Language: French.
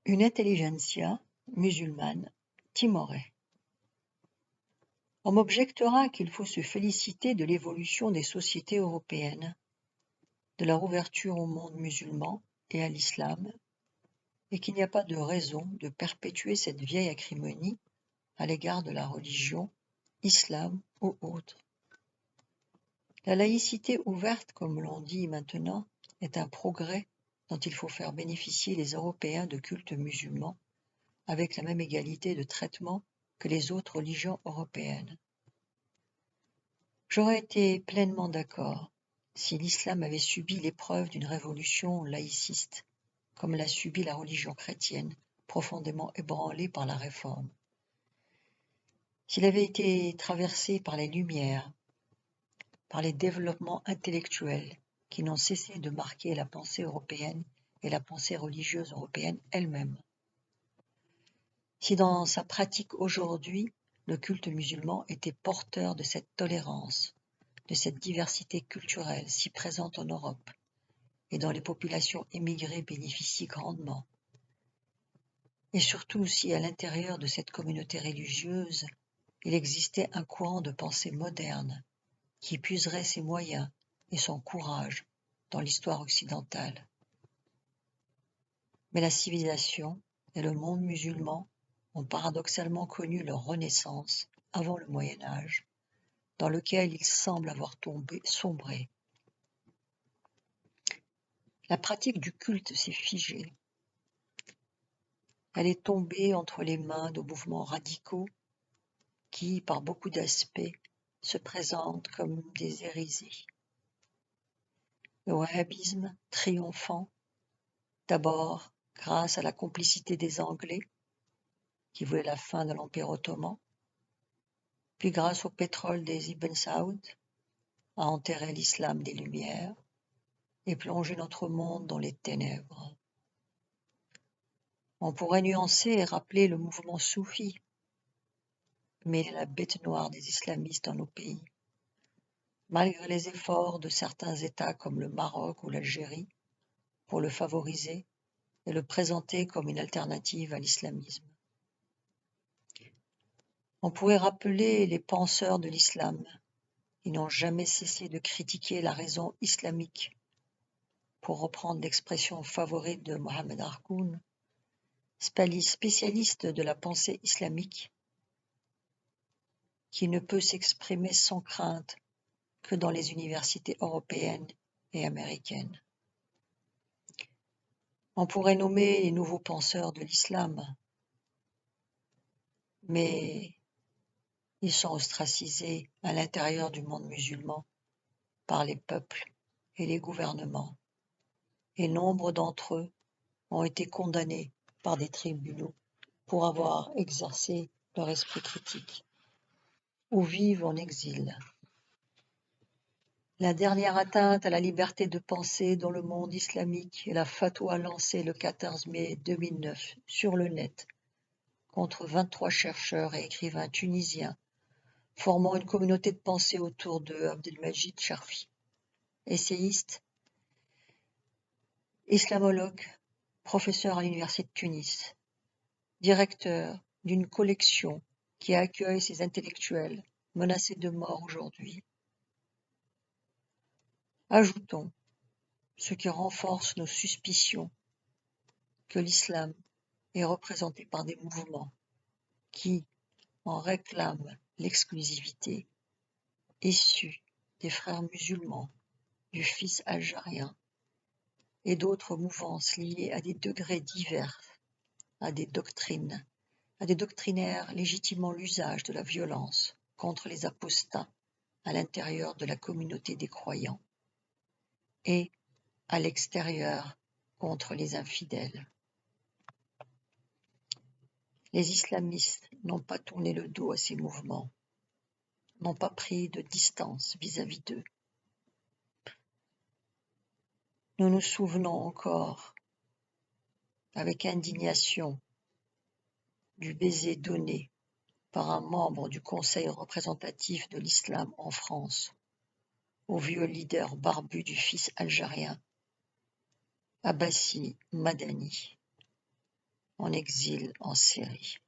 une intelligentsia musulmane timorée. On m'objectera qu'il faut se féliciter de l'évolution des sociétés européennes, de leur ouverture au monde musulman et à l'islam, et qu'il n'y a pas de raison de perpétuer cette vieille acrimonie à l'égard de la religion, islam ou autre. La laïcité ouverte, comme l'on dit maintenant, est un progrès dont il faut faire bénéficier les Européens de culte musulman avec la même égalité de traitement que les autres religions européennes. J'aurais été pleinement d'accord si l'islam avait subi l'épreuve d'une révolution laïciste, comme l'a subi la religion chrétienne, profondément ébranlée par la Réforme. S'il avait été traversé par les Lumières, par les développements intellectuels qui n'ont cessé de marquer la pensée européenne et la pensée religieuse européenne elle-même. Si dans sa pratique aujourd'hui, le culte musulman était porteur de cette tolérance, de cette diversité culturelle si présente en Europe et dont les populations émigrées bénéficient grandement, et surtout si à l'intérieur de cette communauté religieuse, il existait un courant de pensée moderne qui puiserait ses moyens et son courage dans l'histoire occidentale. Mais la civilisation et le monde musulman ont paradoxalement connu leur renaissance avant le Moyen Âge, dans lequel ils semblent avoir sombré. La pratique du culte s'est figée. Elle est tombée entre les mains de mouvements radicaux qui, par beaucoup d'aspects, se présentent comme des hérésies. Le wahhabisme triomphant, d'abord grâce à la complicité des Anglais, qui voulaient la fin de l'Empire ottoman, puis grâce au pétrole des Ibn Saoud, a enterré l'islam des Lumières et plongé notre monde dans les ténèbres. On pourrait nuancer et rappeler le mouvement soufi, mais il est la bête noire des islamistes dans nos pays. Malgré les efforts de certains États comme le Maroc ou l'Algérie pour le favoriser et le présenter comme une alternative à l'islamisme. On pourrait rappeler les penseurs de l'islam qui n'ont jamais cessé de critiquer la raison islamique, pour reprendre l'expression favorite de Mohamed Harkoun, spécialiste de la pensée islamique, qui ne peut s'exprimer sans crainte que dans les universités européennes et américaines. On pourrait nommer les nouveaux penseurs de l'islam, mais ils sont ostracisés à l'intérieur du monde musulman par les peuples et les gouvernements, et nombre d'entre eux ont été condamnés par des tribunaux pour avoir exercé leur esprit critique, ou vivent en exil. La dernière atteinte à la liberté de pensée dans le monde islamique est la fatwa lancée le 14 mai 2009 sur le net contre 23 chercheurs et écrivains tunisiens formant une communauté de pensée autour de Abdelmajid Cherfi, essayiste, islamologue, professeur à l'université de Tunis, directeur d'une collection qui accueille ces intellectuels menacés de mort aujourd'hui. Ajoutons, ce qui renforce nos suspicions, que l'islam est représenté par des mouvements qui en réclament l'exclusivité, issus des frères musulmans, du fils algérien et d'autres mouvances liées à des degrés divers, à des doctrinaires légitimant l'usage de la violence contre les apostats à l'intérieur de la communauté des croyants et à l'extérieur contre les infidèles. Les islamistes n'ont pas tourné le dos à ces mouvements, n'ont pas pris de distance vis-à-vis d'eux. Nous nous souvenons encore avec indignation du baiser donné par un membre du Conseil représentatif de l'islam en France au vieux leader barbu du fils algérien, Abbassi Madani. en exil en Syrie.